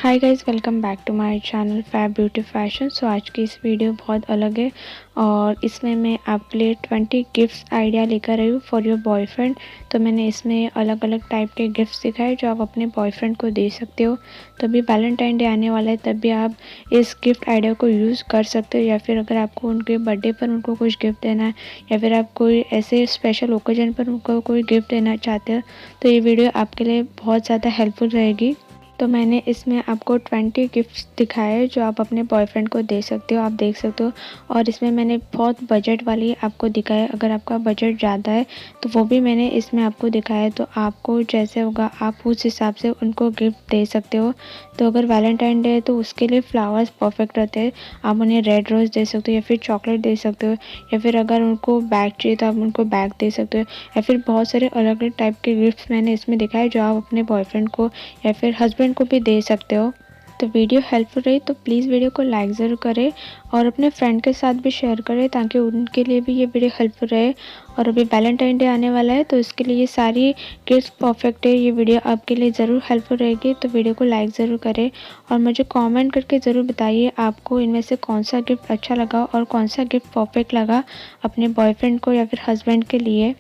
Hi guys, welcome back to my channel fab beauty fashion. So आज की इस video बहुत अलग है और इसमें मैं आपके लिए 20 गिफ्ट्स आइडिया लेकर आई हूँ फॉर योर बॉयफ्रेंड। तो मैंने इसमें अलग अलग टाइप के गिफ्ट्स दिखाए जो आप अपने बॉयफ्रेंड को दे सकते हो। तो अभी वैलेंटाइन डे आने वाला है, तब भी आप इस गिफ्ट आइडिया को यूज़ कर सकते हो, या फिर अगर आपको उनके बर्थडे पर उनको कुछ गिफ्ट देना है या फिर आप कोई ऐसे स्पेशल ओकेजन पर उनको कोई गिफ्ट देना चाहते हो तो ये वीडियो आपके लिए बहुत ज़्यादा हेल्पफुल रहेगी। तो मैंने इसमें आपको 20 गिफ्ट्स दिखाए जो आप अपने बॉयफ्रेंड को दे सकते हो, आप देख सकते हो। और इसमें मैंने बहुत बजट वाली आपको दिखाया, अगर आपका बजट ज़्यादा है तो वो भी मैंने इसमें आपको दिखाया। तो आपको जैसे होगा आप उस हिसाब से उनको गिफ्ट दे सकते हो। तो अगर वैलेंटाइन डे है तो उसके लिए फ्लावर्स परफेक्ट रहते हैं, आप उन्हें रेड रोज़ दे सकते हो या फिर चॉकलेट दे सकते हो, या फिर अगर उनको बैग चाहिए तो आप उनको बैग दे सकते हो, या फिर बहुत सारे अलग अलग टाइप के गिफ्ट्स मैंने इसमें दिखाए जो आप अपने बॉयफ्रेंड को या फिर हस्बैंड को भी दे सकते हो। तो वीडियो हेल्पफुल रही तो प्लीज़ वीडियो को लाइक ज़रूर करें और अपने फ्रेंड के साथ भी शेयर करें ताकि उनके लिए भी ये वीडियो हेल्पफुल रहे। और अभी वैलेंटाइन डे आने वाला है तो इसके लिए ये सारी गिफ्ट परफेक्ट है, ये वीडियो आपके लिए ज़रूर हेल्पफुल रहेगी। तो वीडियो को लाइक ज़रूर करें और मुझे कमेंट करके ज़रूर बताइए आपको इनमें से कौन सा गिफ्ट अच्छा लगा और कौन सा गिफ्ट परफेक्ट लगा अपने बॉयफ्रेंड को या फिर हस्बैंड के लिए।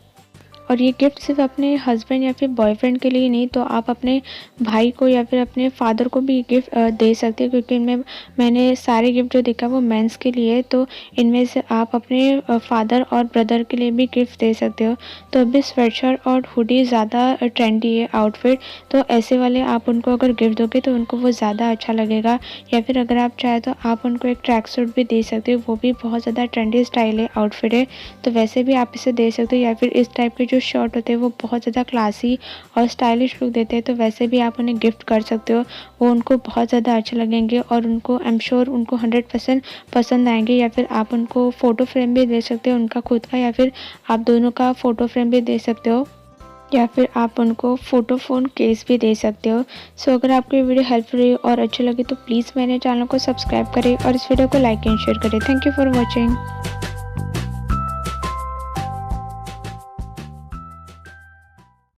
और ये गिफ्ट सिर्फ अपने हस्बैंड या फिर बॉयफ्रेंड के लिए नहीं, तो आप अपने भाई को या फिर अपने फादर को भी गिफ्ट दे सकते हैं, क्योंकि इनमें मैंने सारे गिफ्ट जो देखा वो मेंस के लिए है। तो इनमें से आप अपने फादर और ब्रदर के लिए भी गिफ्ट दे सकते हो। तो अभी स्वेटशर्ट और हुडी ज़्यादा ट्रेंडी है आउटफिट, तो ऐसे वाले आप उनको अगर गिफ्ट दोगे तो उनको वो ज़्यादा अच्छा लगेगा। या फिर अगर आप चाहे तो आप उनको एक ट्रैक सूट भी दे सकते हो, वो भी बहुत ज़्यादा ट्रेंडी स्टाइल है, आउटफिट है, तो वैसे भी आप इसे दे सकते हो। या फिर इस टाइप के जो शर्ट होते हैं वो बहुत ज़्यादा क्लासी और स्टाइलिश लुक देते हैं, तो वैसे भी आप उन्हें गिफ्ट कर सकते हो, वो उनको बहुत ज़्यादा अच्छे लगेंगे और उनको आई एम श्योर उनको 100% पसंद आएंगे। या फिर आप उनको फ़ोटो फ्रेम भी दे सकते हो, उनका खुद का या फिर आप दोनों का फ़ोटो फ्रेम भी दे सकते हो, या फिर आप उनको फ़ोटो फ़ोन केस भी दे सकते हो। सो अगर आपको ये वीडियो हेल्पफुल रही और अच्छी लगी तो प्लीज़ मेरे चैनल को सब्सक्राइब करें और इस वीडियो को लाइक एंड शेयर करें। Thank you for watching.